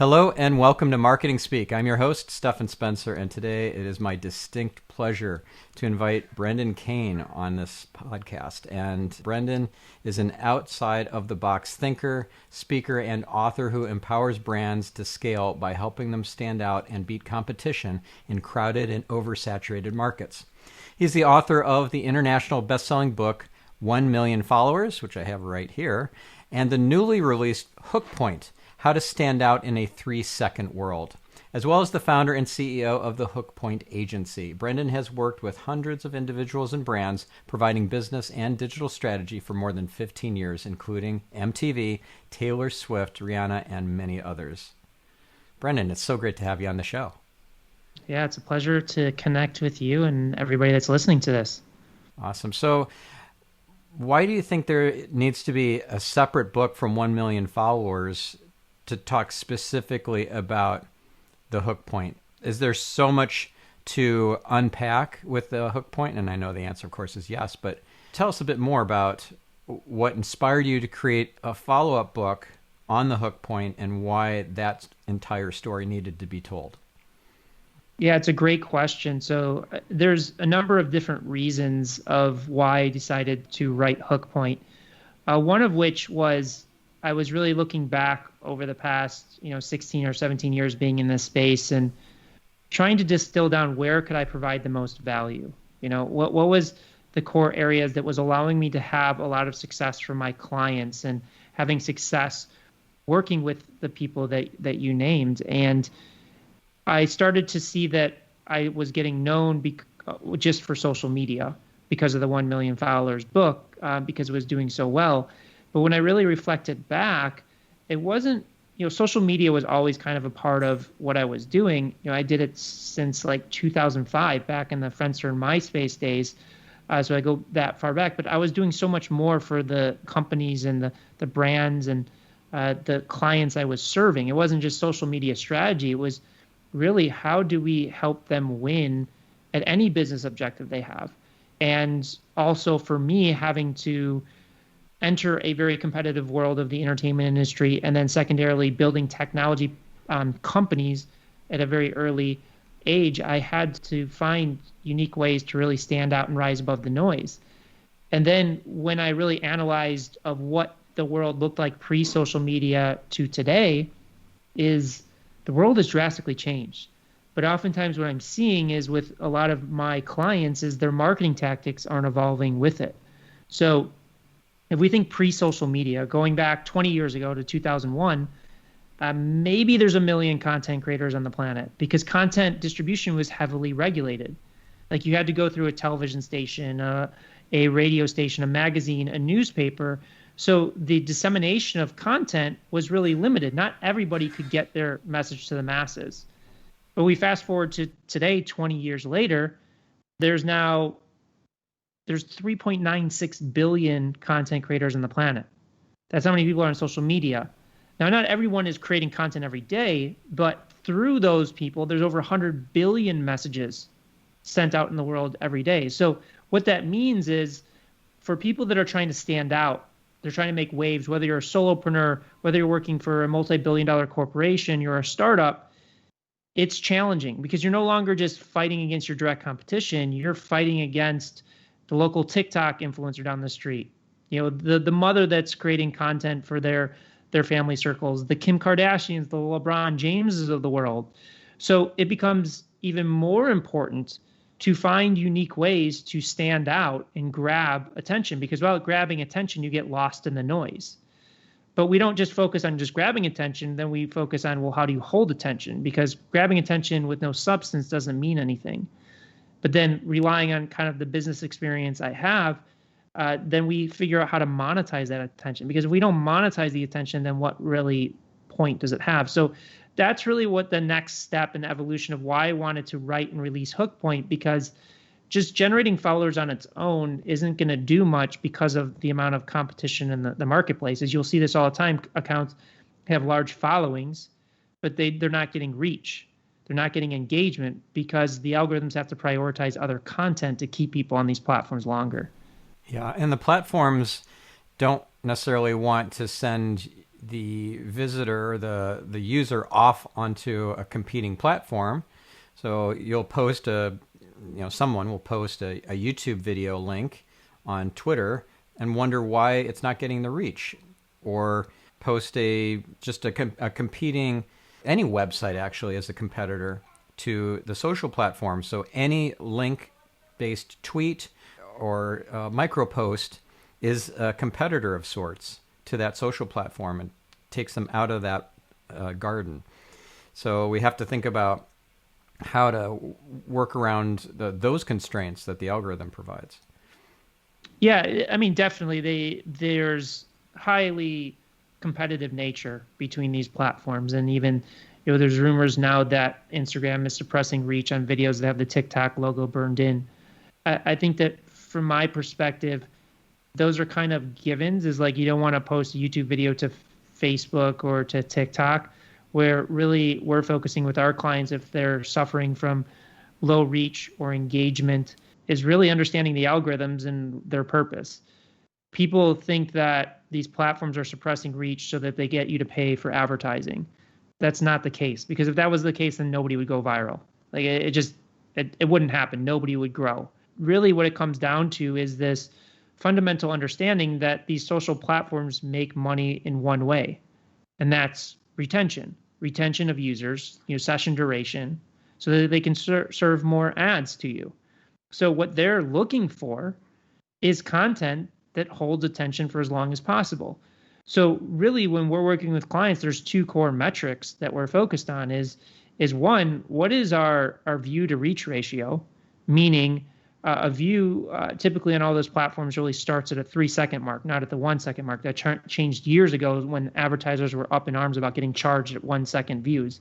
Hello and welcome to Marketing Speak. I'm your host, Stefan Spencer, and today it is my distinct pleasure to invite Brendan Kane on this podcast. And Brendan is an outside-of-the-box thinker, speaker, and author who empowers brands to scale by helping them stand out and beat competition in crowded and oversaturated markets. He's the author of the international best-selling book, 1 Million Followers, which I have right here, and the newly released Hook Point, How to Stand Out in a 3-Second World, as well as the founder and CEO of the Hook Point Agency. Brendan has worked with hundreds of individuals and brands, providing business and digital strategy for more than 15 years, including MTV, Taylor Swift, Rihanna, and many others. Brendan, it's so great to have you on the show. Yeah, it's a pleasure to connect with you and everybody that's listening to this. Awesome. So why do you think there needs to be a separate book from 1 Million Followers to talk specifically about the Hook Point? Is there so much to unpack with the Hook Point? And I know the answer, of course, is yes, but tell us a bit more about what inspired you to create a follow-up book on the Hook Point and why that entire story needed to be told. Yeah, it's a great question. So there's a number of different reasons of why I decided to write Hook Point. One of which was I was really looking back over the past, 16 or 17 years being in this space and trying to distill down where could I provide the most value. What was the core areas that was allowing me to have a lot of success for my clients and having success working with the people that you named. And I started to see that I was getting known just for social media because of the 1 Million Followers book, because it was doing so well. But when I really reflected back, it wasn't, social media was always kind of a part of what I was doing. I did it since like 2005, back in the Friendster and MySpace days. So I go that far back, but I was doing so much more for the companies and the brands and the clients I was serving. It wasn't just social media strategy. It was really, how do we help them win at any business objective they have? And also for me, having to enter a very competitive world of the entertainment industry, and then secondarily building technology companies at a very early age, I had to find unique ways to really stand out and rise above the noise. And then when I really analyzed of what the world looked like pre-social media to today, is the world has drastically changed. But oftentimes what I'm seeing is with a lot of my clients is their marketing tactics aren't evolving with it. So if we think pre-social media, going back 20 years ago to 2001, maybe there's 1 million content creators on the planet because content distribution was heavily regulated. Like you had to go through a television station, a radio station, a magazine, a newspaper. So the dissemination of content was really limited. Not everybody could get their message to the masses. But we fast forward to today, 20 years later, there's 3.96 billion content creators on the planet. That's how many people are on social media. Now, not everyone is creating content every day, but through those people, there's over 100 billion messages sent out in the world every day. So what that means is for people that are trying to stand out, they're trying to make waves, whether you're a solopreneur, whether you're working for a multi-billion-dollar corporation, you're a startup, it's challenging because you're no longer just fighting against your direct competition. You're fighting against the local TikTok influencer down the street, the mother that's creating content for their family circles, the Kim Kardashians, the LeBron Jameses of the world. So it becomes even more important to find unique ways to stand out and grab attention, because without grabbing attention, you get lost in the noise. But we don't just focus on just grabbing attention, then we focus on, well, how do you hold attention? Because grabbing attention with no substance doesn't mean anything. But then relying on kind of the business experience I have, then we figure out how to monetize that attention. Because if we don't monetize the attention, then what really point does it have? So that's really what the next step in the evolution of why I wanted to write and release Hook Point, because just generating followers on its own isn't going to do much because of the amount of competition in the marketplace. As you'll see this all the time, accounts have large followings, but they're not getting reach. They're not getting engagement because the algorithms have to prioritize other content to keep people on these platforms longer. Yeah, and the platforms don't necessarily want to send the visitor, the user off onto a competing platform. So you'll post someone will post a YouTube video link on Twitter and wonder why it's not getting the reach, or post a competing, any website actually as a competitor to the social platform. So any link-based tweet or micro post is a competitor of sorts to that social platform and takes them out of that garden. So we have to think about how to work around those constraints that the algorithm provides. Yeah, I mean, definitely there's highly competitive nature between these platforms, and even there's rumors now that Instagram is suppressing reach on videos that have the TikTok logo burned in. I think that from my perspective, those are kind of givens. Is like, you don't want to post a YouTube video to Facebook or to TikTok, where really we're focusing with our clients, if they're suffering from low reach or engagement, is really understanding the algorithms and their purpose. People think that these platforms are suppressing reach so that they get you to pay for advertising. That's not the case, because if that was the case, then nobody would go viral. Like it wouldn't happen. Nobody would grow. Really what it comes down to is this fundamental understanding that these social platforms make money in one way, and that's retention of users, session duration, so that they can serve more ads to you. So what they're looking for is content that holds attention for as long as possible. So really, when we're working with clients, there's two core metrics that we're focused on. Is one, what is our view to reach ratio, meaning a view typically on all those platforms really starts at a 3-second mark, not at the 1-second mark. That changed years ago when advertisers were up in arms about getting charged at 1-second views.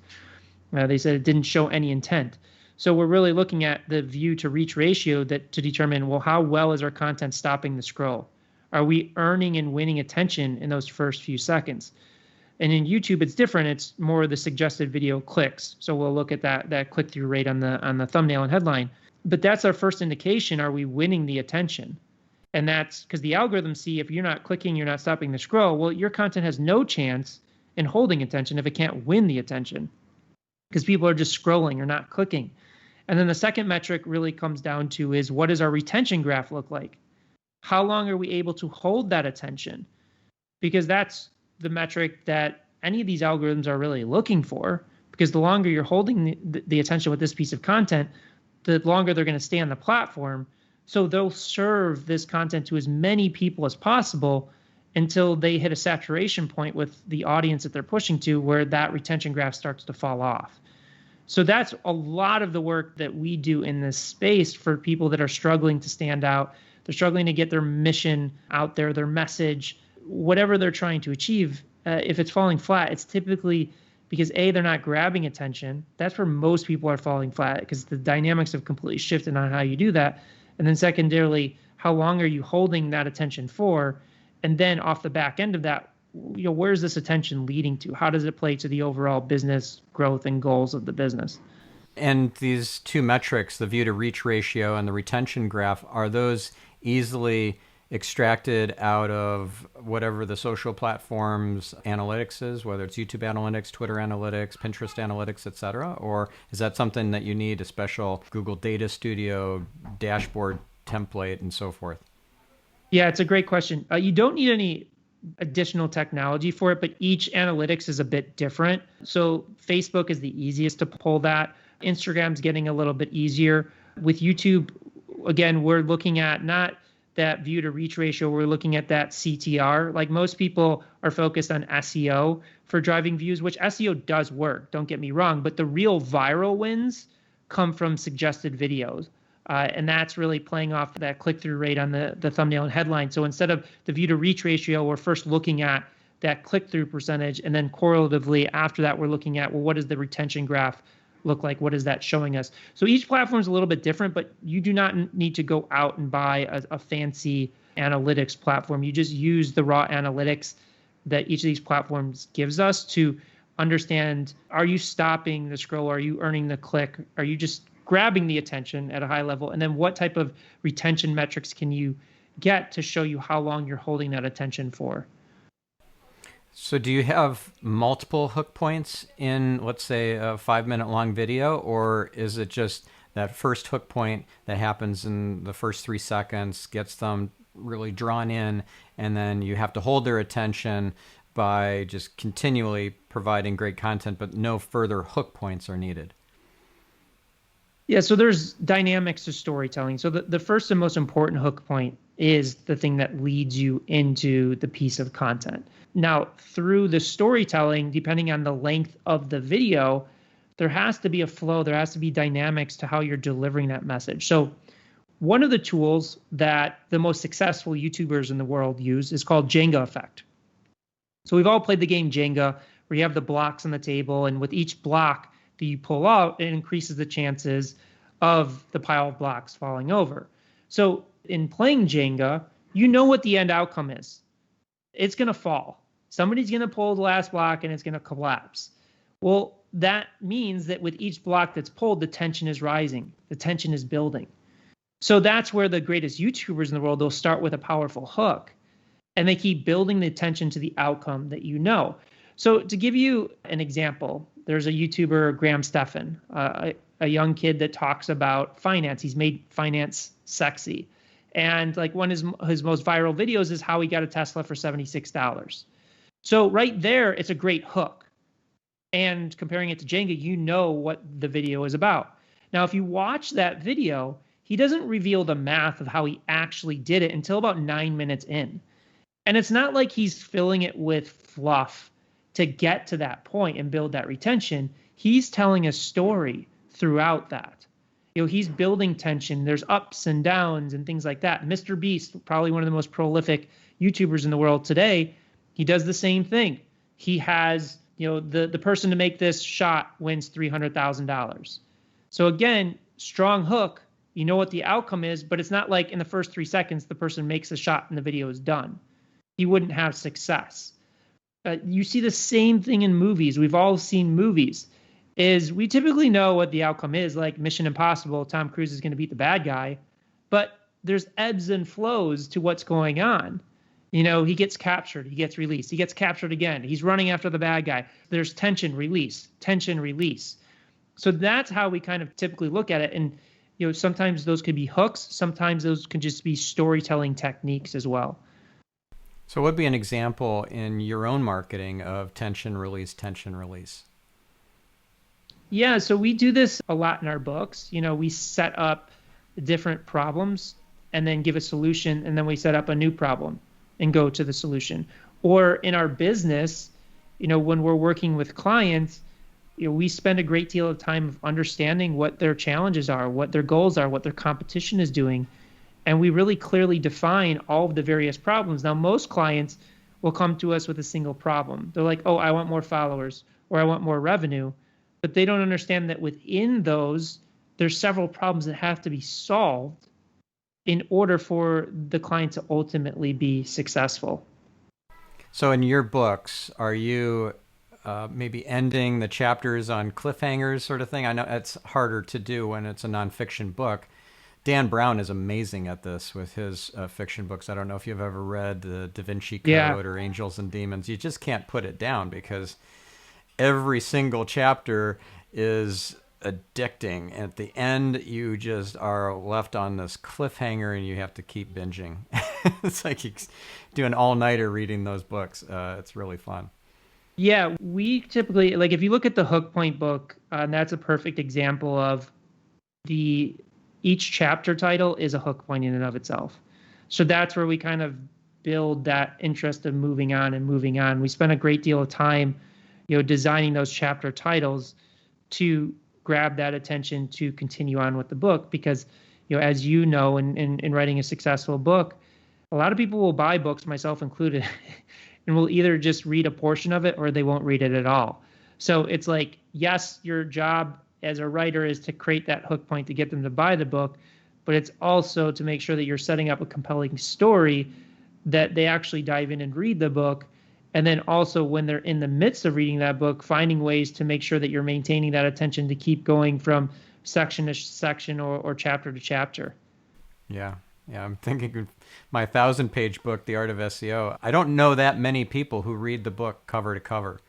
They said it didn't show any intent. So we're really looking at the view to reach ratio to determine, well, how well is our content stopping the scroll? Are we earning and winning attention in those first few seconds? And in YouTube, it's different. It's more the suggested video clicks. So we'll look at that click-through rate on the thumbnail and headline. But that's our first indication. Are we winning the attention? And that's because the algorithms see, if you're not clicking, you're not stopping the scroll, well, your content has no chance in holding attention if it can't win the attention, because people are just scrolling or not clicking. And then the second metric really comes down to is, what does our retention graph look like? How long are we able to hold that attention? Because that's the metric that any of these algorithms are really looking for, because the longer you're holding the attention with this piece of content, the longer they're going to stay on the platform. So they'll serve this content to as many people as possible until they hit a saturation point with the audience that they're pushing to, where that retention graph starts to fall off. So that's a lot of the work that we do in this space for people that are struggling to stand out. They're struggling to get their mission out there, their message, whatever they're trying to achieve. If it's falling flat, it's typically because A, they're not grabbing attention. That's where most people are falling flat, because the dynamics have completely shifted on how you do that. And then secondarily, how long are you holding that attention for? And then off the back end of that, where's this attention leading to? How does it play to the overall business growth and goals of the business? And these two metrics, the view to reach ratio and the retention graph, are those easily extracted out of whatever the social platforms analytics is, whether it's YouTube analytics, Twitter analytics, Pinterest analytics, et cetera? Or is that something that you need a special Google Data Studio dashboard template and so forth? Yeah, it's a great question. You don't need any additional technology for it, but each analytics is a bit different. So Facebook is the easiest to pull that. Instagram's getting a little bit easier. With YouTube, again, we're looking at not that view to reach ratio, we're looking at that CTR. Like, most people are focused on SEO for driving views, which SEO does work, don't get me wrong, but the real viral wins come from suggested videos. And that's really playing off that click-through rate on the thumbnail and headline. So instead of the view to reach ratio, we're first looking at that click-through percentage, and then correlatively after that, we're looking at, well, what does the retention graph look like? What is that showing us? So each platform is a little bit different, but you do not need to go out and buy a fancy analytics platform. You just use the raw analytics that each of these platforms gives us to understand, are you stopping the scroll? Are you earning the click? Are you just grabbing the attention at a high level? And then what type of retention metrics can you get to show you how long you're holding that attention for? So do you have multiple hook points in, let's say, a 5 minute long video, or is it just that first hook point that happens in the first 3 seconds, gets them really drawn in, and then you have to hold their attention by just continually providing great content, but no further hook points are needed? Yeah, so there's dynamics to storytelling. So the first and most important hook point is the thing that leads you into the piece of content. Now, through the storytelling, depending on the length of the video, there has to be a flow, there has to be dynamics to how you're delivering that message. So one of the tools that the most successful YouTubers in the world use is called Jenga effect. So we've all played the game Jenga, where you have the blocks on the table, and with each block that you pull out, it increases the chances of the pile of blocks falling over. So in playing Jenga, you know what the end outcome is. It's going to fall. Somebody's going to pull the last block and it's going to collapse. Well, that means that with each block that's pulled, the tension is rising, the tension is building. So that's where the greatest YouTubers in the world, they'll start with a powerful hook and they keep building the attention to the outcome that you know. So to give you an example, there's a YouTuber, Graham Stephan, a young kid that talks about finance. He's made finance sexy. And like one of his most viral videos is how he got a Tesla for $76. So right there, it's a great hook. And comparing it to Jenga, you know what the video is about. Now, if you watch that video, he doesn't reveal the math of how he actually did it until about 9 minutes in. And it's not like he's filling it with fluff to get to that point and build that retention. He's telling a story throughout that. You know, he's building tension. There's ups and downs and things like that. Mr. Beast, probably one of the most prolific YouTubers in the world today, he does the same thing. He has, you know, the person to make this shot wins $300,000. So again, strong hook, you know what the outcome is, but it's not like in the first 3 seconds the person makes a shot and the video is done. He wouldn't have success. You see the same thing in movies. We've all seen movies. Is we typically know what the outcome is, like Mission Impossible, Tom Cruise is going to beat the bad guy, but there's ebbs and flows to what's going on. You know, he gets captured, he gets released, he gets captured again, he's running after the bad guy. There's tension, release, tension, release. So that's how we kind of typically look at it. And, you know, sometimes those could be hooks, sometimes those can just be storytelling techniques as well. So what would be an example in your own marketing of tension, release, tension, release? Yeah, so we do this a lot in our books. You know, we set up different problems and then give a solution, and then we set up a new problem and go to the solution. Or in our business, you know, when we're working with clients, you know, we spend a great deal of time of understanding what their challenges are, what their goals are, what their competition is doing. And we really clearly define all of the various problems. Now, most clients will come to us with a single problem. They're like, oh, I want more followers or I want more revenue. But they don't understand that within those, there's several problems that have to be solved in order for the client to ultimately be successful. So in your books, are you maybe ending the chapters on cliffhangers sort of thing? I know it's harder to do when it's a nonfiction book. Dan Brown is amazing at this with his fiction books. I don't know if you've ever read the Da Vinci Code or Angels and Demons. You just can't put it down because every single chapter is addicting. At the end, you just are left on this cliffhanger and you have to keep binging. It's like you do an all-nighter reading those books. It's really fun. Yeah, we typically, like if you look at the Hook Point book, and that's a perfect example of each chapter title is a hook point in and of itself. So that's where we kind of build that interest of moving on and moving on. We spend a great deal of time, you know, designing those chapter titles to grab that attention to continue on with the book. Because, you know, as you know, in writing a successful book, a lot of people will buy books, myself included, and will either just read a portion of it or they won't read it at all. So it's like, yes, your job as a writer is to create that hook point to get them to buy the book, but it's also to make sure that you're setting up a compelling story that they actually dive in and read the book. And then also when they're in the midst of reading that book, finding ways to make sure that you're maintaining that attention to keep going from section to section or chapter to chapter. Yeah. Yeah, I'm thinking of my 1,000-page book, The Art of SEO. I don't know that many people who read the book cover to cover.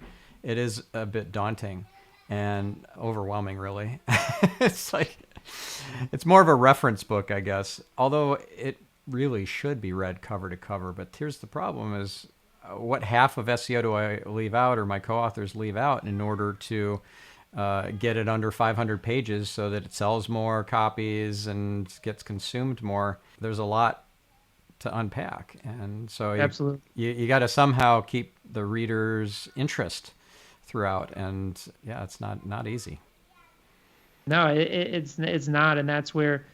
It is a bit daunting and overwhelming, really. It's like, it's more of a reference book, I guess, although it really should be read cover to cover. But here's the problem is, what half of SEO do I leave out, or my co-authors leave out, in order to get it under 500 pages so that it sells more copies and gets consumed more? There's a lot to unpack. And so Absolutely. you got to somehow keep the reader's interest throughout. And yeah, it's not easy. No, it's not. And that's where,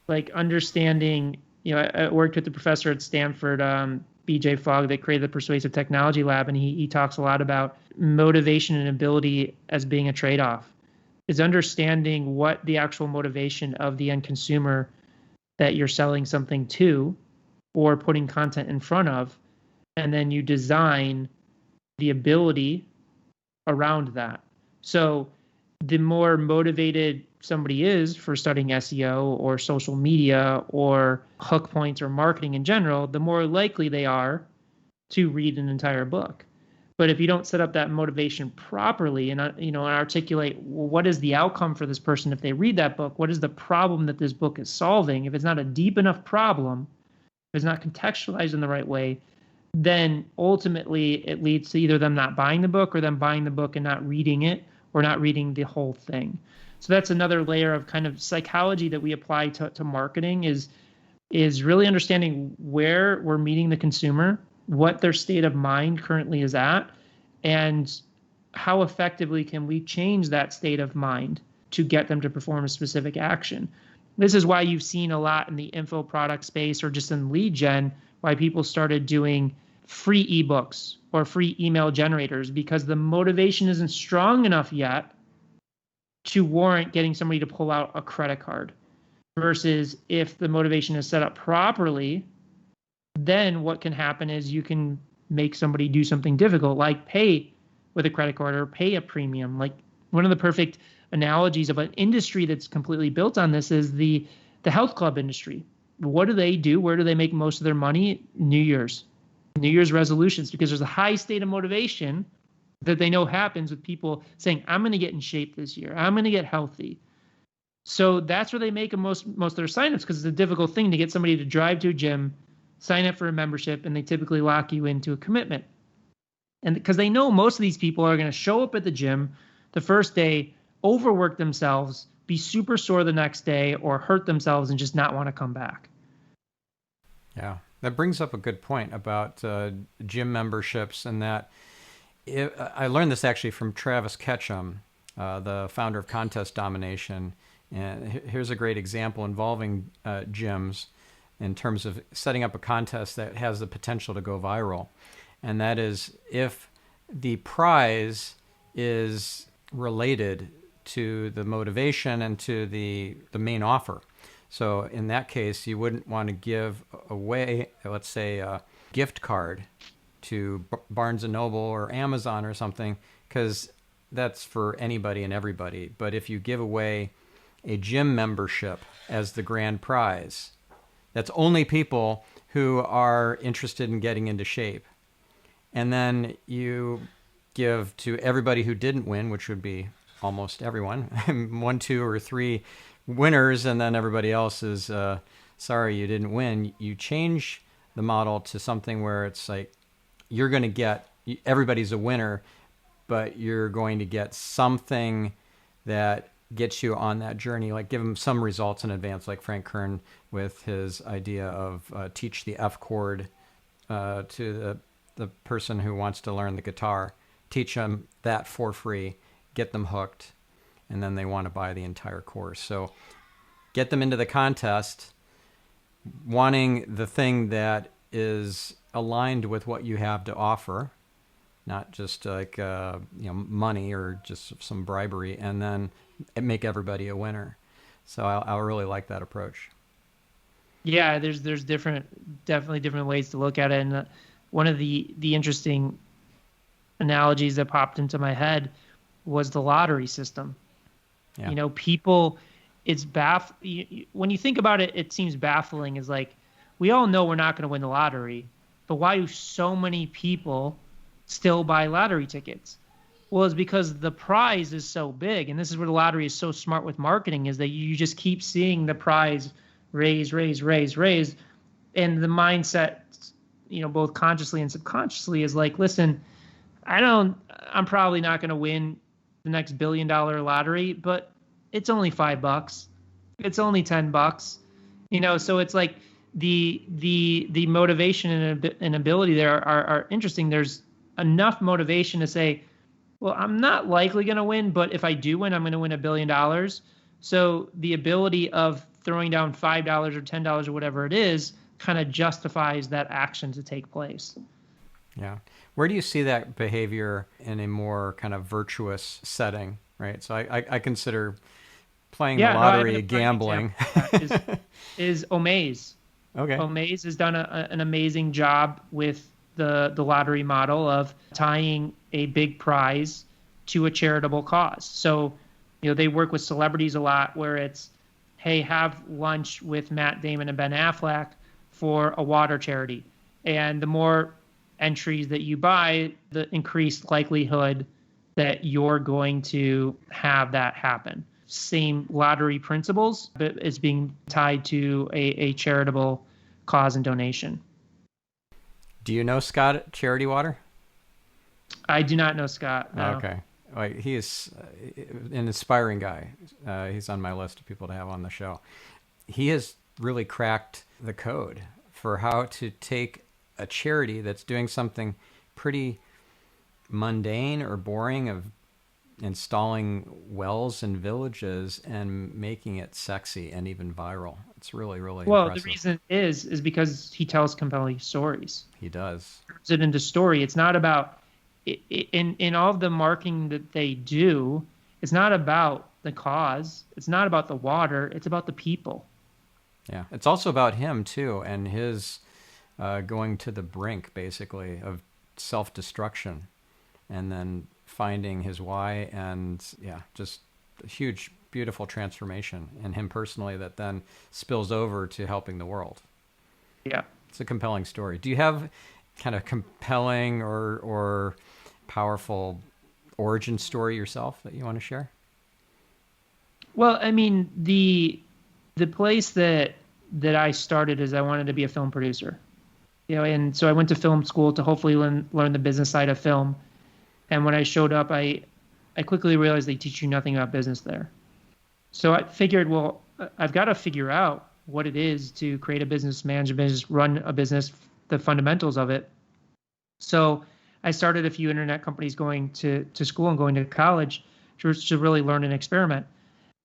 like, understanding, I worked with the professor at Stanford, BJ Fogg, that created the Persuasive Technology Lab, and he talks a lot about motivation and ability as being a trade-off. Is understanding what the actual motivation of the end consumer that you're selling something to or putting content in front of, and then you design the ability around that. So the more motivated somebody is for studying SEO or social media or hook points or marketing in general, the more likely they are to read an entire book. But if you don't set up that motivation properly and articulate, well, what is the outcome for this person if they read that book? What is the problem that this book is solving? If it's not a deep enough problem, if it's not contextualized in the right way, then ultimately it leads to either them not buying the book or them buying the book and not reading it or not reading the whole thing. So that's another layer of kind of psychology that we apply to marketing is really understanding where we're meeting the consumer, what their state of mind currently is at, and how effectively can we change that state of mind to get them to perform a specific action. This is why you've seen a lot in the info product space or just in lead gen, why people started doing free ebooks or free email generators, because the motivation isn't strong enough yet to warrant getting somebody to pull out a credit card. Versus if the motivation is set up properly, then what can happen is you can make somebody do something difficult, like pay with a credit card or pay a premium. Like, one of the perfect analogies of an industry that's completely built on this is the health club industry. What do they do? Where do they make most of their money? New Year's resolutions, because there's a high state of motivation that they know happens with people saying, I'm going to get in shape this year. I'm going to get healthy. So that's where they make most of their signups, because it's a difficult thing to get somebody to drive to a gym, sign up for a membership, and they typically lock you into a commitment. And because they know most of these people are going to show up at the gym the first day, overwork themselves, be super sore the next day, or hurt themselves and just not want to come back. Yeah, that brings up a good point about gym memberships, and that I learned this actually from Travis Ketchum, the founder of Contest Domination. And here's a great example involving gyms in terms of setting up a contest that has the potential to go viral. And that is if the prize is related to the motivation and to the main offer. So in that case, you wouldn't want to give away, let's say, a gift card to Barnes & Noble or Amazon or something, because that's for anybody and everybody. But if you give away a gym membership as the grand prize, that's only people who are interested in getting into shape. And then you give to everybody who didn't win, which would be almost everyone, 1, 2, or 3 winners, and then everybody else is sorry you didn't win. You change the model to something where it's like you're going to get, everybody's a winner, but you're going to get something that gets you on that journey, like give them some results in advance, like Frank Kern with his idea of teach the F chord to the person who wants to learn the guitar. Teach them that for free, get them hooked, and then they want to buy the entire course. So get them into the contest wanting the thing that is aligned with what you have to offer, not just like money or just some bribery, and then make everybody a winner. So I really like that approach. Yeah, there's definitely different ways to look at it, and one of the interesting analogies that popped into my head was the lottery system. Yeah. People, when you think about it, it seems baffling. Is like, we all know we're not going to win the lottery, but why do so many people still buy lottery tickets? Well, it's because the prize is so big, and this is where the lottery is so smart with marketing, is that you just keep seeing the prize raise, raise, raise, raise, and the mindset, both consciously and subconsciously, is like, listen, I'm probably not going to win the next $1 billion lottery, but it's only $5. It's only $10. So it's like the motivation and ability there are interesting. There's enough motivation to say, well, I'm not likely going to win, but if I do win, I'm going to win $1 billion. So the ability of throwing down $5 or $10 or whatever it is kind of justifies that action to take place. Yeah. Where do you see that behavior in a more kind of virtuous setting, right? So I consider playing the lottery gambling. is Omaze. Okay. Omaze has done an amazing job with the lottery model of tying a big prize to a charitable cause. So, they work with celebrities a lot, where it's, hey, have lunch with Matt Damon and Ben Affleck for a water charity. And the more entries that you buy, the increased likelihood that you're going to have that happen. Same lottery principles, but it's being tied to a charitable cause and donation. Do you know Scott at Charity Water? I do not know Scott. No. Okay. Well, he is an inspiring guy. He's on my list of people to have on the show. He has really cracked the code for how to take a charity that's doing something pretty mundane or boring, of installing wells in villages, and making it sexy and even viral. It's really, really impressive. The reason is because he tells compelling stories. He does. Turns it into story. It's not about, in all of the marketing that they do, it's not about the cause. It's not about the water. It's about the people. Yeah. It's also about him too, and his going to the brink, basically, of self-destruction, and then finding his why, and just a huge, beautiful transformation in him personally that then spills over to helping the world. Yeah. It's a compelling story. Do you have kind of compelling or powerful origin story yourself that you want to share? Well, I mean, the place that I started is I wanted to be a film producer. And so I went to film school to hopefully learn the business side of film. And when I showed up, I quickly realized they teach you nothing about business there. So I figured, well, I've got to figure out what it is to create a business, manage a business, run a business, the fundamentals of it. So I started a few internet companies, going to school and going to college to really learn and experiment.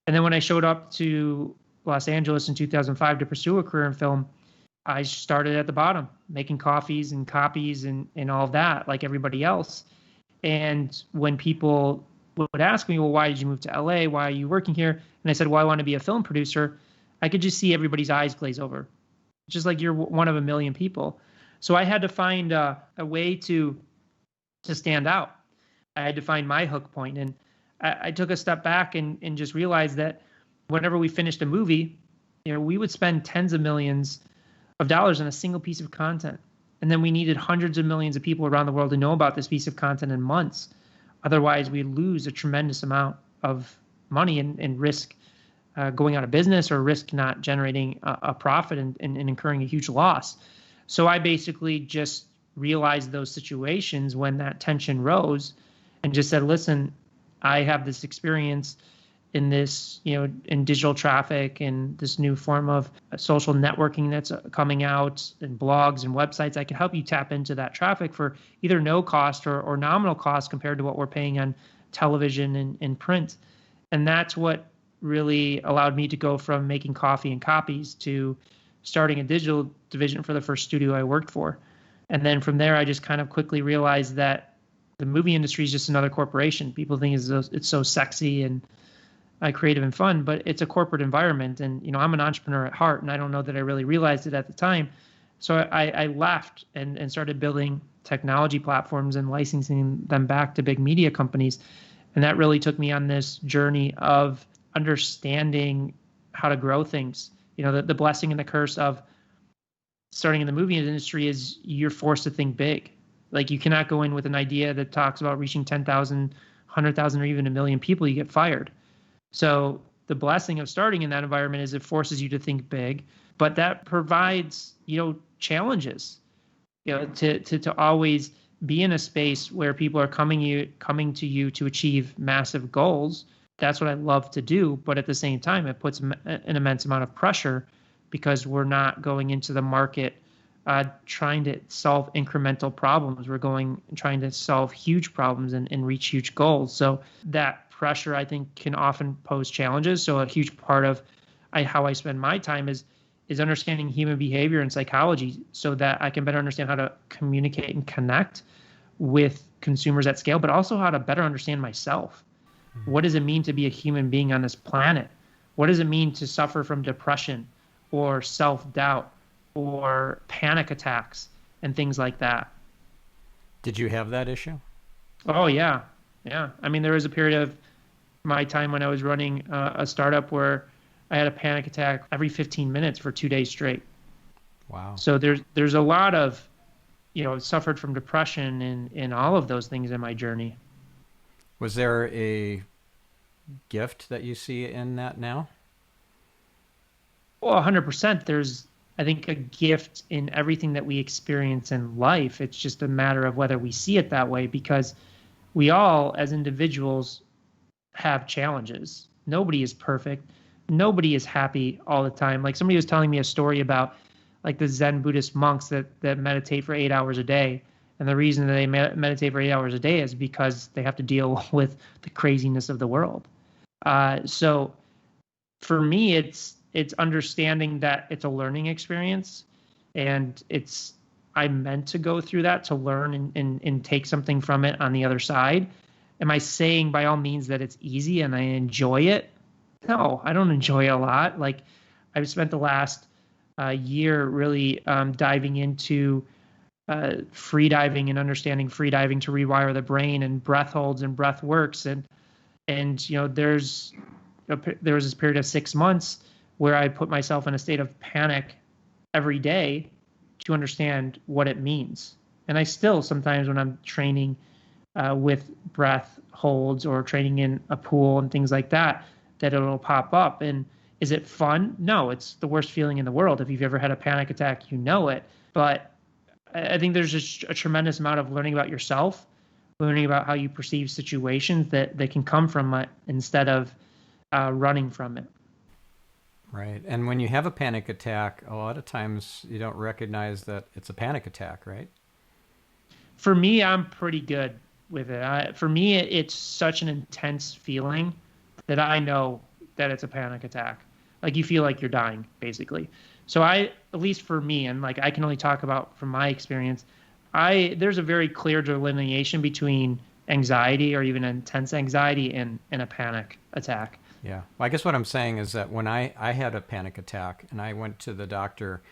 And then when I showed up to Los Angeles in 2005 to pursue a career in film, I started at the bottom, making coffees and copies and all of that, like everybody else. And when people would ask me, well, why did you move to LA? Why are you working here? And I said, well, I want to be a film producer. I could just see everybody's eyes glaze over. Just like you're one of a million people. So I had to find a way to stand out. I had to find my hook point. And I took a step back and just realized that whenever we finished a movie, we would spend tens of millions of dollars on a single piece of content. And then we needed hundreds of millions of people around the world to know about this piece of content in months. Otherwise, we lose a tremendous amount of money and risk going out of business, or risk not generating a profit and incurring a huge loss. So I basically just realized those situations when that tension rose and just said, listen, I have this experience in this, in digital traffic and this new form of social networking that's coming out, and blogs and websites. I can help you tap into that traffic for either no cost or nominal cost compared to what we're paying on television and print. And that's what really allowed me to go from making coffee and copies to starting a digital division for the first studio I worked for. And then from there, I just kind of quickly realized that the movie industry is just another corporation. People think it's so sexy and creative and fun, but it's a corporate environment. And, I'm an entrepreneur at heart, and I don't know that I really realized it at the time. So I left and started building technology platforms and licensing them back to big media companies. And that really took me on this journey of understanding how to grow things. The blessing and the curse of starting in the movie industry is you're forced to think big. Like, you cannot go in with an idea that talks about reaching 10,000, 100,000, or even a million people, you get fired. So the blessing of starting in that environment is it forces you to think big, but that provides, challenges, to always be in a space where people are coming to you to achieve massive goals. That's what I love to do. But at the same time, it puts an immense amount of pressure because we're not going into the market trying to solve incremental problems. We're trying to solve huge problems and reach huge goals. So that pressure, I think, can often pose challenges. So a huge part of how I spend my time is understanding human behavior and psychology so that I can better understand how to communicate and connect with consumers at scale, but also how to better understand myself. What does it mean to be a human being on this planet? What does it mean to suffer from depression or self-doubt or panic attacks and things like that? Did you have that issue? Oh, yeah. Yeah. I mean, there was a period of my time when I was running a startup where I had a panic attack every 15 minutes for 2 days straight. Wow. So there's a lot of, suffered from depression and all of those things in my journey. Was there a gift that you see in that now? Well, 100%. There's, I think, a gift in everything that we experience in life. It's just a matter of whether we see it that way, because we all, as individuals, have challenges. Nobody is perfect. Nobody is happy all the time. Like, somebody was telling me a story about like the Zen Buddhist monks that meditate for 8 hours a day. And the reason that they meditate for 8 hours a day is because they have to deal with the craziness of the world. So for me, it's understanding that it's a learning experience, and I'm meant to go through that to learn and take something from it on the other side. Am I saying by all means that it's easy and I enjoy it? No, I don't enjoy it a lot. Like, I've spent the last year really diving into freediving and understanding freediving to rewire the brain, and breath holds and breath works. And there was this period of 6 months where I put myself in a state of panic every day to understand what it means. And I still sometimes, when I'm training with breath holds or training in a pool and things like that, that it'll pop up. And is it fun? No, it's the worst feeling in the world. If you've ever had a panic attack, you know it. But I think there's just a tremendous amount of learning about yourself, learning about how you perceive situations that can come from it instead of running from it. Right. And when you have a panic attack, a lot of times you don't recognize that it's a panic attack, right? For me, I'm pretty good with it. For me, it's such an intense feeling that I know that it's a panic attack. Like, you feel like you're dying, basically. So at least for me, and like I can only talk about from my experience, there's a very clear delineation between anxiety or even intense anxiety and a panic attack. Yeah. Well, I guess what I'm saying is that when I had a panic attack and I went to the doctor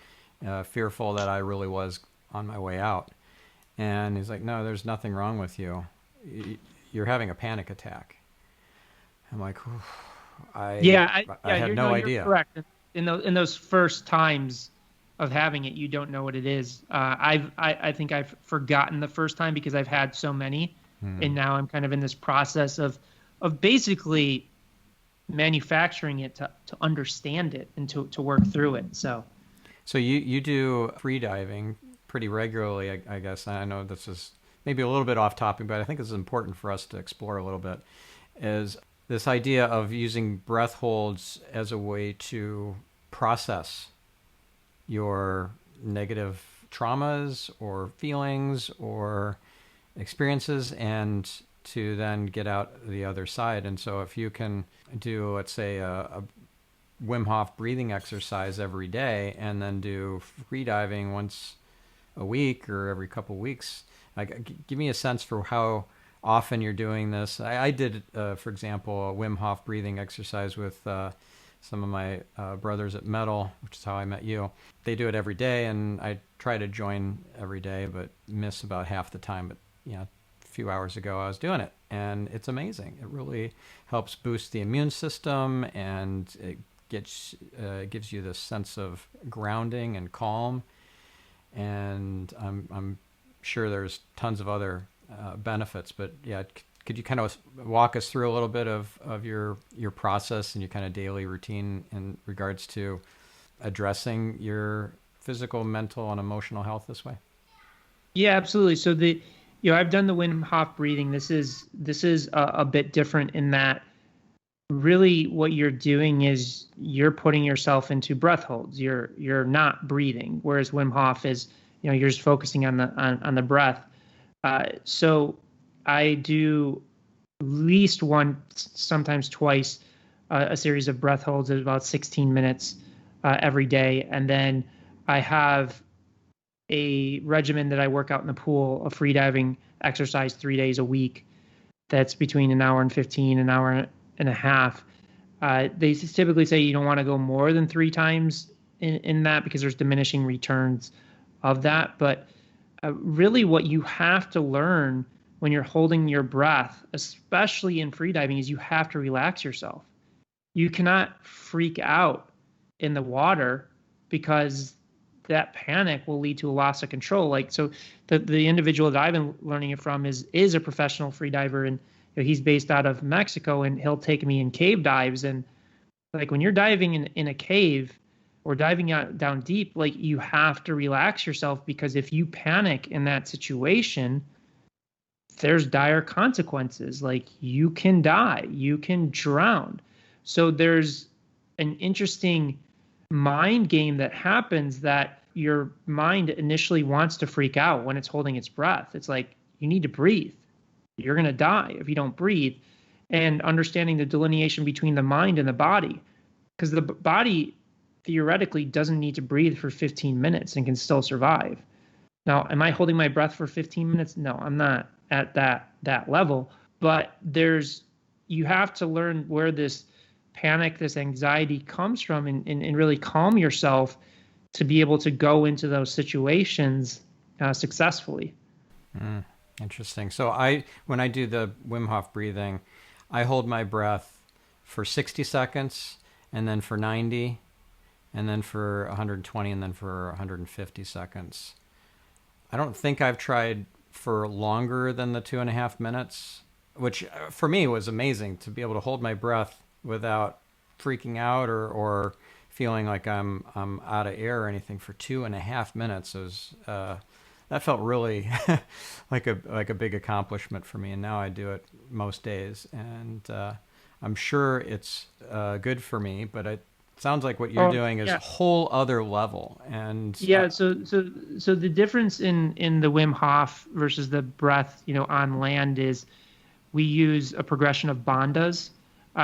fearful that I really was on my way out, and he's like, no, there's nothing wrong with you. You're having a panic attack. I'm like, I had no idea. You're correct. In those first times of having it, you don't know what it is. I think I've forgotten the first time because I've had so many, and now I'm kind of in this process of basically manufacturing it to understand it and to work through it. So you do freediving pretty regularly, I guess. I know this is maybe a little bit off topic, but I think this is important for us to explore a little bit. Is this idea of using breath holds as a way to process your negative traumas or feelings or experiences, and to then get out the other side. And so if you can do, let's say, a Wim Hof breathing exercise every day, and then do freediving once a week or every couple of weeks, like, give me a sense for how often you're doing this. I did, for example, a Wim Hof breathing exercise with some of my brothers at Metal, which is how I met you. They do it every day, and I try to join every day, but miss about half the time. But a few hours ago I was doing it, and it's amazing. It really helps boost the immune system, and it gives you this sense of grounding and calm. And I'm sure there's tons of other benefits, but yeah, could you kind of walk us through a little bit of your process and your kind of daily routine in regards to addressing your physical, mental, and emotional health this way? Yeah, absolutely. So I've done the Wim Hof breathing. This is a bit different in that really what you're doing is you're putting yourself into breath holds. You're not breathing, whereas Wim Hof is, you're just focusing on the breath. So I do at least one, sometimes twice, a series of breath holds at about 16 minutes every day, and then I have a regimen that I work out in the pool of freediving exercise 3 days a week. That's between an hour and 15, an hour and a half. They typically say you don't want to go more than 3 times in that because there's diminishing returns of that. But really what you have to learn when you're holding your breath, especially in freediving, is you have to relax yourself. You cannot freak out in the water because that panic will lead to a loss of control. Like, so the individual that I've been learning it from is a professional freediver, and he's based out of Mexico, and he'll take me in cave dives. And like when you're diving in a cave or diving out down deep, like you have to relax yourself, because if you panic in that situation, there's dire consequences. Like you can die, you can drown. So there's an interesting mind game that happens that your mind initially wants to freak out when it's holding its breath. It's like, you need to breathe. You're going to die if you don't breathe. And understanding the delineation between the mind and the body, because the body theoretically doesn't need to breathe for 15 minutes and can still survive. Now, am I holding my breath for 15 minutes? No, I'm not at that level. But you have to learn where this panic, this anxiety comes from, and really calm yourself to be able to go into those situations successfully. Interesting. So when I do the Wim Hof breathing, I hold my breath for 60 seconds, and then for 90, and then for 120, and then for 150 seconds. I don't think I've tried for longer than the 2.5 minutes, which for me was amazing to be able to hold my breath without freaking out or feeling like I'm out of air or anything for 2.5 minutes. It was that felt really like a big accomplishment for me, and now I do it most days, and I'm sure it's good for me, but it sounds like what you're doing is a whole other level. And so the difference in the Wim Hof versus the breath on land is we use a progression of bandhas.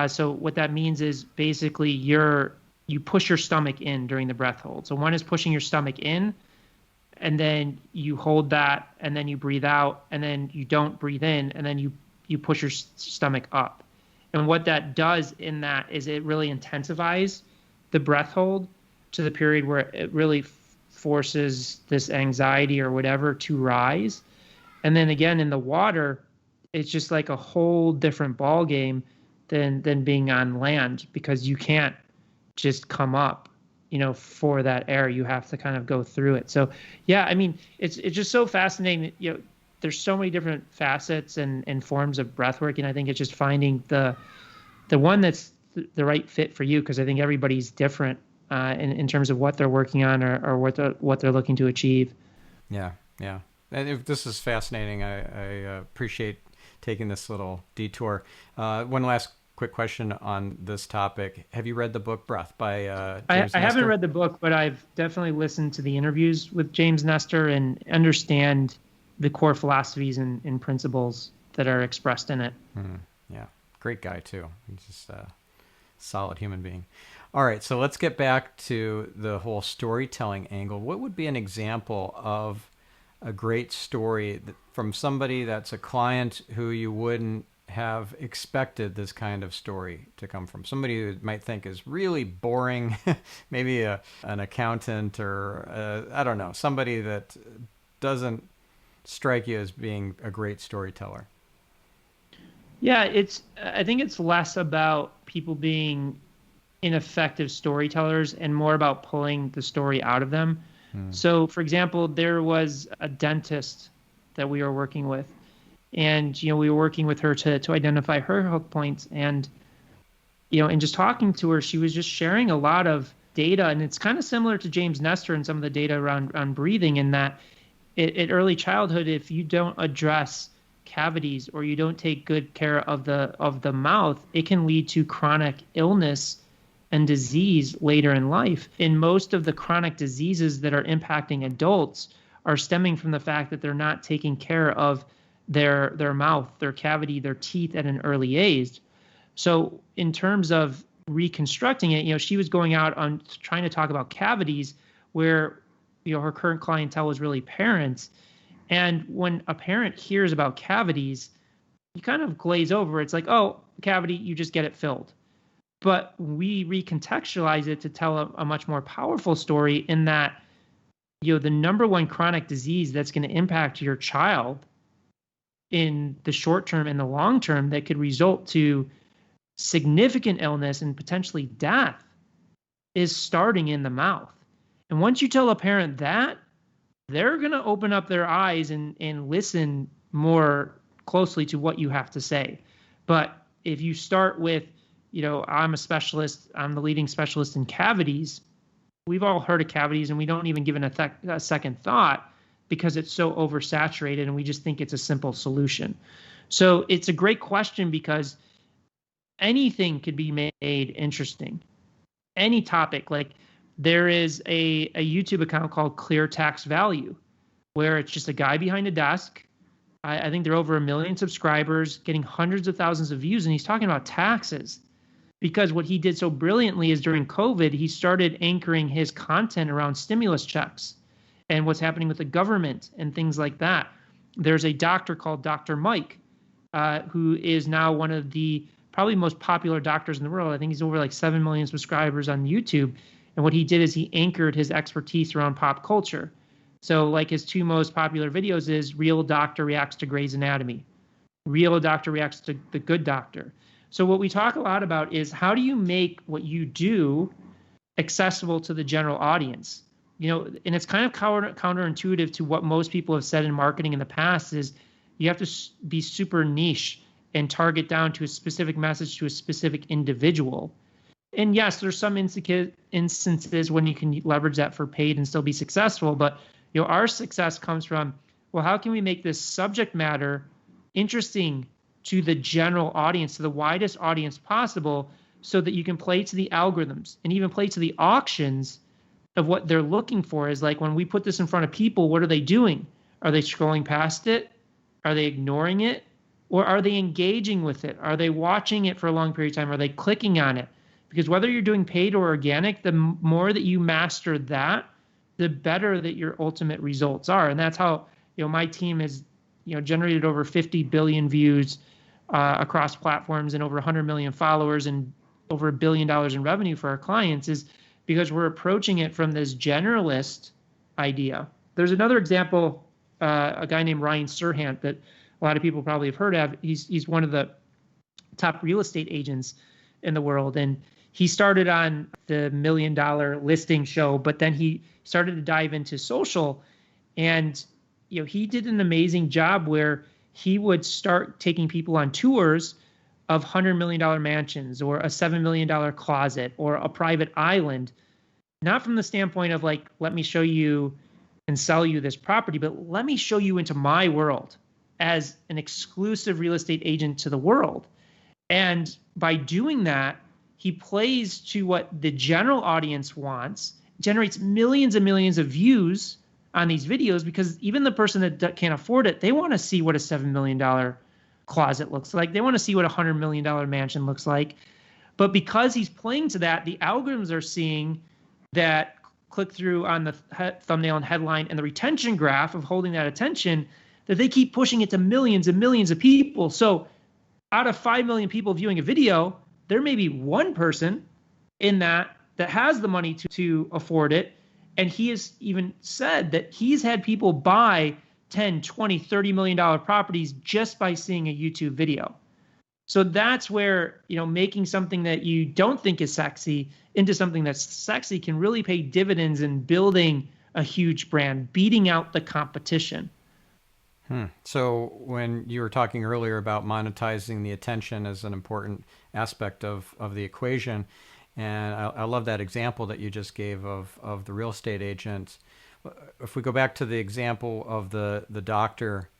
So what that means is basically you push your stomach in during the breath hold. So one is pushing your stomach in, and then you hold that, and then you breathe out, and then you don't breathe in, and then you push your stomach up. And what that does in that is it really intensifies the breath hold to the period where it really forces this anxiety or whatever to rise. And then again in the water, it's just like a whole different ball game than being on land, because you can't just come up for that air. You have to kind of go through it. So yeah, I mean, it's just so fascinating. There's so many different facets and forms of breath work, and I think it's just finding the one that's the right fit for you, because I think everybody's different in terms of what they're working on or what they're looking to achieve. Yeah. This is fascinating. I appreciate taking this little detour. One last quick question on this topic. Have you read the book Breath by James Nestor? I haven't read the book, but I've definitely listened to the interviews with James Nestor and understand the core philosophies and principles that are expressed in it. Yeah, great guy too. He's just a solid human being. All right, so let's get back to the whole storytelling angle. What would be an example of a great story from somebody that's a client who you wouldn't have expected this kind of story to come from? Somebody who might think is really boring, maybe an accountant or I don't know, somebody that doesn't strike you as being a great storyteller. Yeah, I think it's less about people being ineffective storytellers and more about pulling the story out of them. So, for example, there was a dentist that we were working with, and we were working with her to identify her hook points, and and just talking to her, she was just sharing a lot of data, and it's kind of similar to James Nestor and some of the data around on breathing, in that at early childhood, if you don't address cavities or you don't take good care of the mouth, it can lead to chronic illness and disease later in life. And most of the chronic diseases that are impacting adults are stemming from the fact that they're not taking care of their mouth, their cavity, their teeth at an early age. So in terms of reconstructing it, she was going out on trying to talk about cavities where her current clientele was really parents. And when a parent hears about cavities, you kind of glaze over. It's like, oh, cavity, you just get it filled. But we recontextualize it to tell a much more powerful story, in that, the number one chronic disease that's going to impact your child in the short term and the long term that could result to significant illness and potentially death is starting in the mouth. And once you tell a parent that, they're going to open up their eyes and listen more closely to what you have to say. But if you start with, I'm a specialist, I'm the leading specialist in cavities, we've all heard of cavities and we don't even give it a second thought because it's so oversaturated and we just think it's a simple solution. So it's a great question because anything could be made interesting. Any topic. Like, there is a YouTube account called Clear Tax Value, where it's just a guy behind a desk. I think they're over 1 million subscribers, getting hundreds of thousands of views, and he's talking about taxes. Because what he did so brilliantly is during COVID, he started anchoring his content around stimulus checks and what's happening with the government and things like that. There's a doctor called Dr. Mike, who is now one of the probably most popular doctors in the world. I think he's over like 7 million subscribers on YouTube. And what he did is he anchored his expertise around pop culture. So like his two most popular videos is Real Doctor Reacts to Grey's Anatomy, Real Doctor Reacts to The Good Doctor. So what we talk a lot about is, how do you make what you do accessible to the general audience? And it's kind of counterintuitive to what most people have said in marketing in the past, is you have to be super niche and target down to a specific message to a specific individual. And yes, there's some instances when you can leverage that for paid and still be successful. But our success comes from, well, how can we make this subject matter interesting to the general audience, to the widest audience possible, so that you can play to the algorithms and even play to the auctions of what they're looking for. Is like, when we put this in front of people, what are they doing? Are they scrolling past it? Are they ignoring it? Or are they engaging with it? Are they watching it for a long period of time? Are they clicking on it? Because whether you're doing paid or organic, the more that you master that, the better that your ultimate results are. And that's how, my team has, generated over 50 billion views across platforms and over 100 million followers and over $1 billion in revenue for our clients, is because we're approaching it from this generalist idea. There's another example, a guy named Ryan Serhant that a lot of people probably have heard of. He's one of the top real estate agents in the world. And he started on the $1 million listing show, but then he started to dive into social. And, he did an amazing job where he would start taking people on tours of $100 million mansions or a $7 million closet or a private island, not from the standpoint of like, let me show you and sell you this property, but let me show you into my world as an exclusive real estate agent to the world. And by doing that, he plays to what the general audience wants, generates millions and millions of views on these videos, because even the person that can't afford it, they want to see what a $7 million closet looks like. They want to see what a $100 million mansion looks like. But because he's playing to that, the algorithms are seeing that click through on the thumbnail and headline and the retention graph of holding that attention, that they keep pushing it to millions and millions of people. So out of 5 million people viewing a video, there may be one person in that has the money to afford it. And he has even said that he's had people buy 10, 20, $30 million properties just by seeing a YouTube video. So that's where, making something that you don't think is sexy into something that's sexy can really pay dividends in building a huge brand, beating out the competition. So when you were talking earlier about monetizing the attention as an important aspect of the equation, and I love that example that you just gave of the real estate agent. If we go back to the example of the doctor,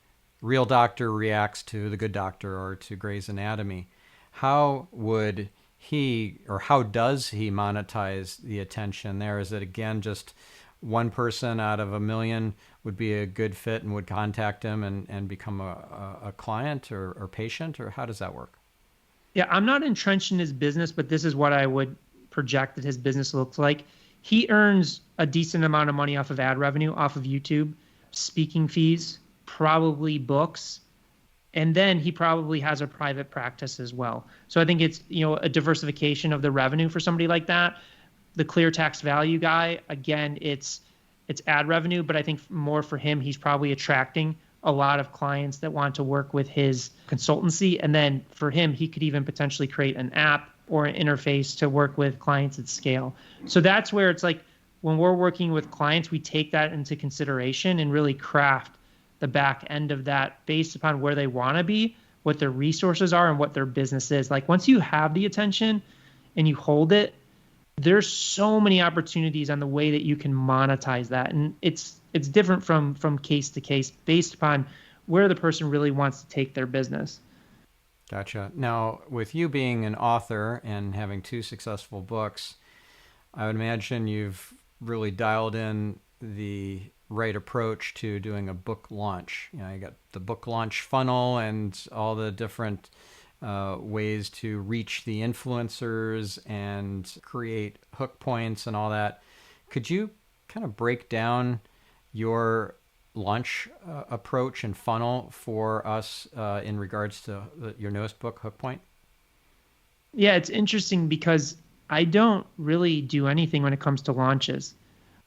real doctor reacts to the good doctor or to Grey's Anatomy, how would he or how does he monetize the attention there? Is it again just one person out of a million would be a good fit and would contact him and become a client or patient, or how does that work? Yeah, I'm not entrenched in his business, but this is what I would project that his business looks like. He earns a decent amount of money off of ad revenue, off of YouTube, speaking fees, probably books, and then he probably has a private practice as well. So I think it's, a diversification of the revenue for somebody like that. The clear tax value guy, again, it's ad revenue, but I think more for him, he's probably attracting a lot of clients that want to work with his consultancy. And then for him, he could even potentially create an app or an interface to work with clients at scale. So that's where it's like when we're working with clients, we take that into consideration and really craft the back end of that based upon where they want to be, what their resources are, and what their business is. Like once you have the attention and you hold it, there's so many opportunities on the way that you can monetize that. And it's different from case to case based upon where the person really wants to take their business. Gotcha. Now, with you being an author and having two successful books, I would imagine you've really dialed in the right approach to doing a book launch. You got the book launch funnel and all the different ways to reach the influencers and create hook points and all that. Could you kind of break down your launch approach and funnel for us in regards to your newest book, Hook Point? Yeah, it's interesting because I don't really do anything when it comes to launches.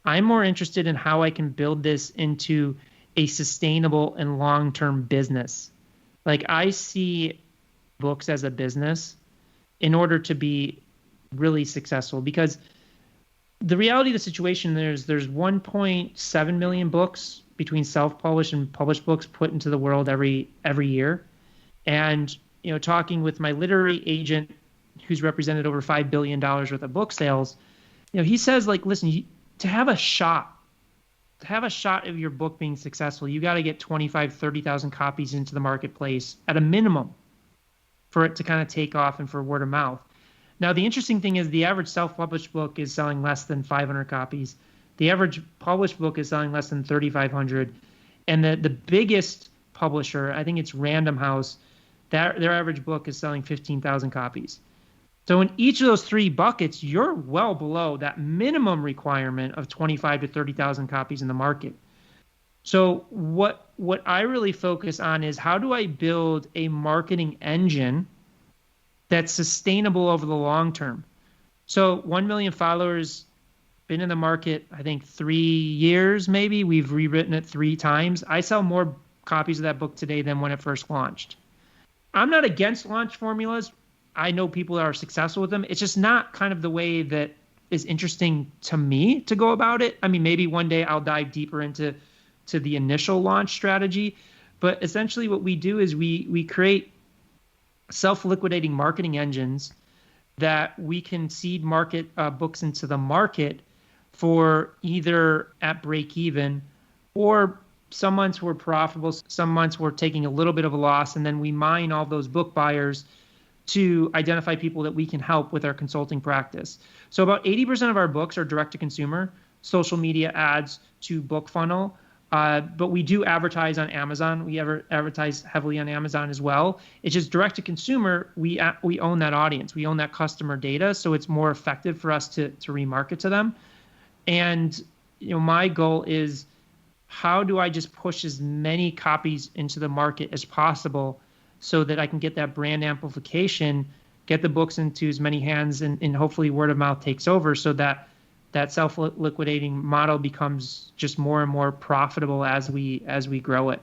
I'm more interested in how I can build this into a sustainable and long-term business. Like I see books as a business in order to be really successful, because the reality of the situation, there's 1.7 million books between self-published and published books put into the world every year. And talking with my literary agent who's represented over $5 billion worth of book sales, he says, like, listen, to have a shot of your book being successful, you got to get 25, 30,000 copies into the marketplace at a minimum for it to kind of take off and for word of mouth. Now, the interesting thing is the average self-published book is selling less than 500 copies. The average published book is selling less than 3,500. And the biggest publisher, I think it's Random House, their average book is selling 15,000 copies. So in each of those three buckets, you're well below that minimum requirement of 25 to 30,000 copies in the market. So what I really focus on is how do I build a marketing engine that's sustainable over the long term? So 1 million followers, been in the market, I think 3 years maybe. We've rewritten it 3 times. I sell more copies of that book today than when it first launched. I'm not against launch formulas. I know people that are successful with them. It's just not kind of the way that is interesting to me to go about it. I mean, maybe one day I'll dive deeper into the initial launch strategy. But essentially what we do is we create self-liquidating marketing engines that we can seed market books into the market for either at break even, or some months we're profitable, some months we're taking a little bit of a loss, and then we mine all those book buyers to identify people that we can help with our consulting practice. So about 80% of our books are direct to consumer, social media ads to book funnel. But we do advertise on Amazon. We advertise heavily on Amazon as well. It's just direct to consumer. We own that audience. We own that customer data. So it's more effective for us to remarket to them. And my goal is, how do I just push as many copies into the market as possible so that I can get that brand amplification, get the books into as many hands, and hopefully word of mouth takes over, so that self-liquidating model becomes just more and more profitable as we grow it.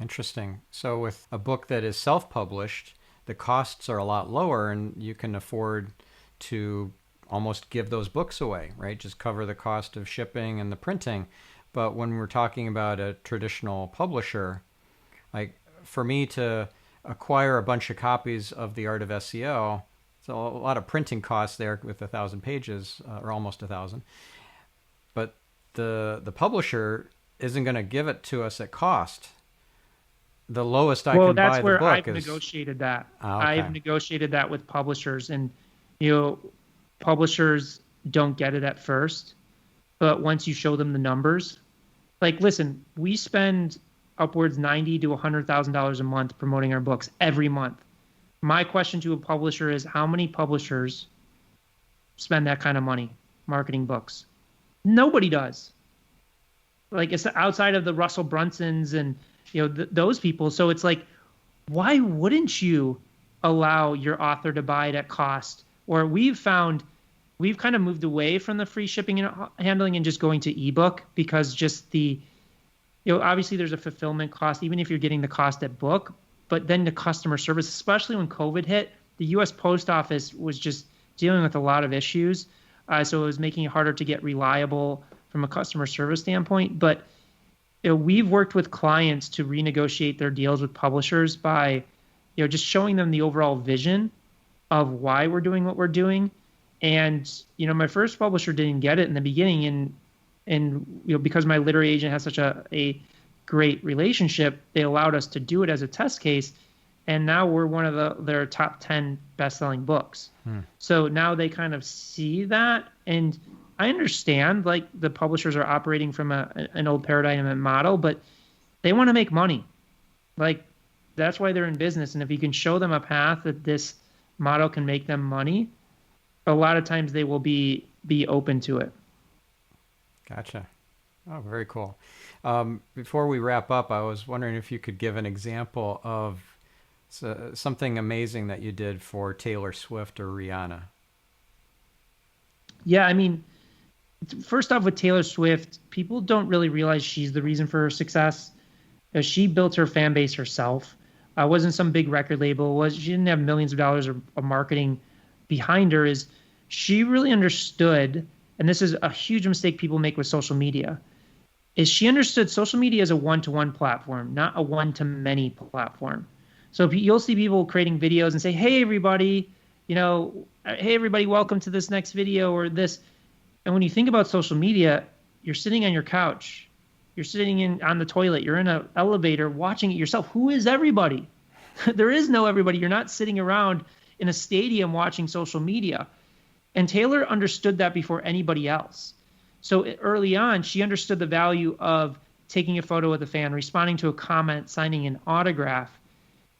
Interesting. So with a book that is self-published, the costs are a lot lower, and you can afford to almost give those books away, right? Just cover the cost of shipping and the printing. But when we're talking about a traditional publisher, like for me to acquire a bunch of copies of The Art of SEO, so a lot of printing costs there with 1,000 pages, or almost 1,000. But the publisher isn't going to give it to us at cost. The lowest I can buy the book is... Well, that's where I've negotiated that. Oh, okay. I've negotiated that with publishers, and publishers don't get it at first, but once you show them the numbers, like, listen, we spend upwards $90,000 to $100,000 a month promoting our books every month. My question to a publisher is, how many publishers spend that kind of money marketing books? Nobody does. Like, it's outside of the Russell Brunsons and those people. So it's like, why wouldn't you allow your author to buy it at cost? Or we've kind of moved away from the free shipping and handling and just going to ebook, because just obviously there's a fulfillment cost, even if you're getting the cost at book, but then the customer service, especially when COVID hit, the U.S. Post Office was just dealing with a lot of issues. So it was making it harder to get reliable from a customer service standpoint. But we've worked with clients to renegotiate their deals with publishers by just showing them the overall vision of why we're doing what we're doing. And my first publisher didn't get it in the beginning, and because my literary agent has such a great relationship, they allowed us to do it as a test case, and now we're one of their top 10 best-selling books. So now they kind of see that, and I understand, like, the publishers are operating from an old paradigm and model, but they want to make money. Like, that's why they're in business, and if you can show them a path that this model can make them money, a lot of times they will be open to it. Gotcha. Oh, very cool. Before we wrap up, I was wondering if you could give an example of something amazing that you did for Taylor Swift or Rihanna. Yeah, I mean, first off, with Taylor Swift, people don't really realize she's the reason for her success. She built her fan base herself. It wasn't some big record label. She didn't have millions of dollars of marketing behind her. Is she really understood, and this is a huge mistake people make with social media, is she understood social media as a one-to-one platform, not a one-to-many platform. So you'll see people creating videos and say, hey, everybody, welcome to this next video or this. And when you think about social media, you're sitting on your couch, you're sitting on the toilet, you're in an elevator watching it yourself. Who is everybody? There is no everybody. You're not sitting around in a stadium watching social media. And Taylor understood that before anybody else. So early on, she understood the value of taking a photo with a fan, responding to a comment, signing an autograph.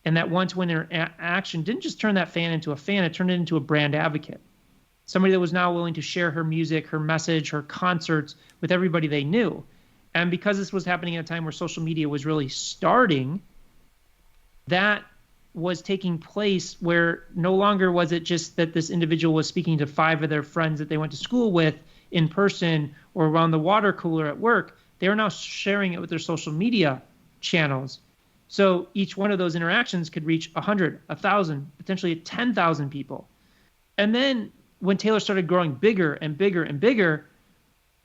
And that one-to-one interaction didn't just turn that fan into a fan, it turned it into a brand advocate. Somebody that was now willing to share her music, her message, her concerts with everybody they knew. And because this was happening at a time where social media was really starting, that was taking place where no longer was it just that this individual was speaking to 5 of their friends that they went to school with in person or around the water cooler at work. They are now sharing it with their social media channels. So each one of those interactions could reach 100, 1,000, potentially 10,000 people. And then when Taylor started growing bigger and bigger and bigger,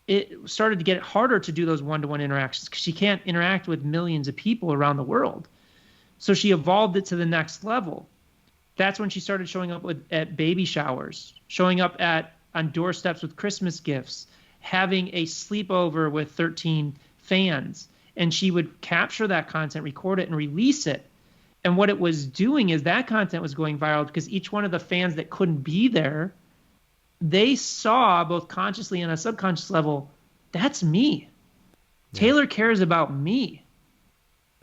it started to get harder to do those one-to-one interactions because she can't interact with millions of people around the world. So she evolved it to the next level. That's when she started showing up at baby showers, showing up on doorsteps with Christmas gifts, having a sleepover with 13 fans. And she would capture that content, record it, and release it. And what it was doing is that content was going viral because each one of the fans that couldn't be there, they saw both consciously and on a subconscious level, that's me. Yeah. Taylor cares about me.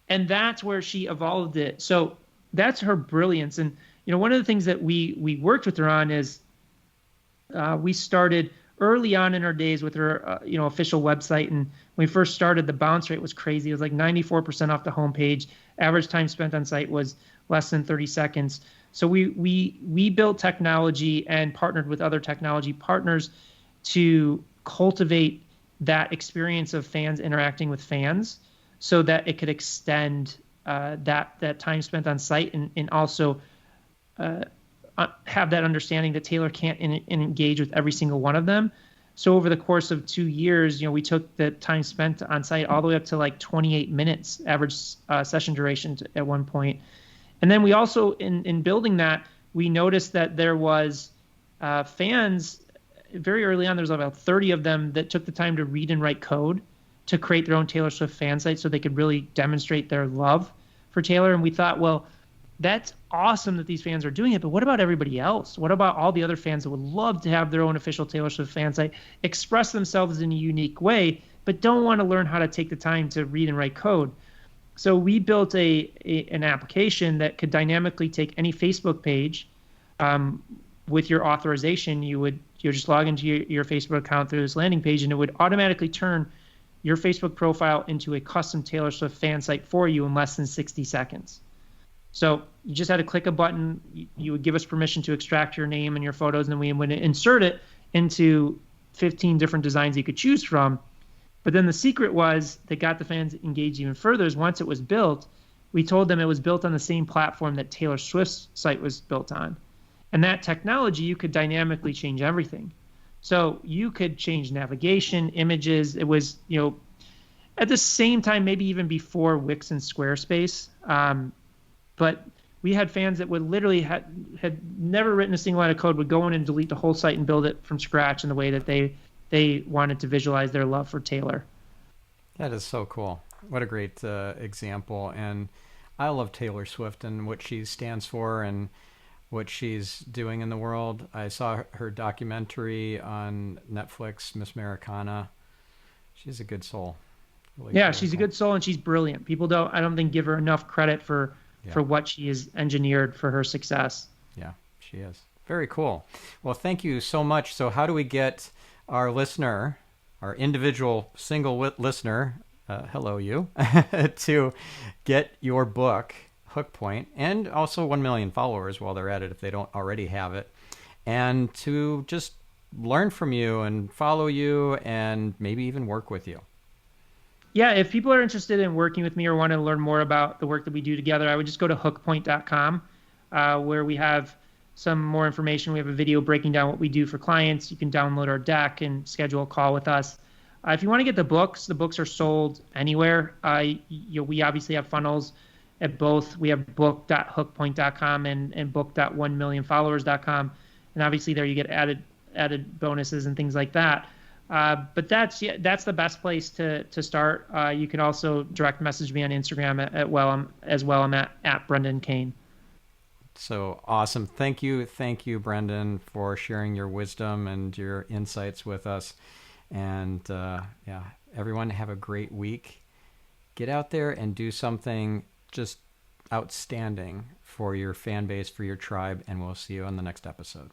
And that's where she evolved it. So that's her brilliance. And one of the things that we worked with her on is we started early on in our days with her official website. And when we first started, the bounce rate was crazy. It was like 94% off the homepage. Average time spent on site was less than 30 seconds. So we built technology and partnered with other technology partners to cultivate that experience of fans interacting with fans so that it could extend that time spent on site and also have that understanding that Taylor can't engage with every single one of them. So over the course of 2 years, we took the time spent on site all the way up to like 28 minutes average session duration at one point. And then we also, in building that, we noticed that there was fans very early on. There was about 30 of them that took the time to read and write code to create their own Taylor Swift fan site so they could really demonstrate their love for Taylor. And we thought, well, that's awesome that these fans are doing it, but what about everybody else? What about all the other fans that would love to have their own official Taylor Swift fan site, express themselves in a unique way, but don't want to learn how to take the time to read and write code? So we built an application that could dynamically take any Facebook page. With your authorization, you just log into your Facebook account through this landing page, and it would automatically turn your Facebook profile into a custom Taylor Swift fan site for you in less than 60 seconds. So you just had to click a button. You would give us permission to extract your name and your photos, and then we would insert it into 15 different designs you could choose from. But then the secret was that got the fans engaged even further is once it was built, we told them it was built on the same platform that Taylor Swift's site was built on. And that technology, you could dynamically change everything. So you could change navigation, images. It was, at the same time, maybe even before Wix and Squarespace. But we had fans that would literally had never written a single line of code, would go in and delete the whole site and build it from scratch in the way that they wanted to visualize their love for Taylor. That is so cool. What a great example. And I love Taylor Swift and what she stands for and what she's doing in the world. I saw her documentary on Netflix, Miss Americana. She's a good soul. Really she's a good soul, and she's brilliant. People I don't think, give her enough credit for what she has engineered for her success. Yeah, she is. Very cool. Well, thank you so much. So how do we get our listener, our individual single listener, hello you, to get your book, Hook Point, and also 1 million followers while they're at it if they don't already have it, and to just learn from you and follow you and maybe even work with you? Yeah, if people are interested in working with me or want to learn more about the work that we do together, I would just go to hookpoint.com, where we have some more information. We have a video breaking down what we do for clients. You can download our deck and schedule a call with us. If you want to get the books are sold anywhere. We obviously have funnels at both. We have book.hookpoint.com and book.1millionfollowers.com. And obviously there you get added bonuses and things like that. But that's the best place to start. You can also direct message me on Instagram as well. I'm at Brendan Kane. So awesome. Thank you, Brendan, for sharing your wisdom and your insights with us. And everyone have a great week. Get out there and do something just outstanding for your fan base, for your tribe, and we'll see you on the next episode.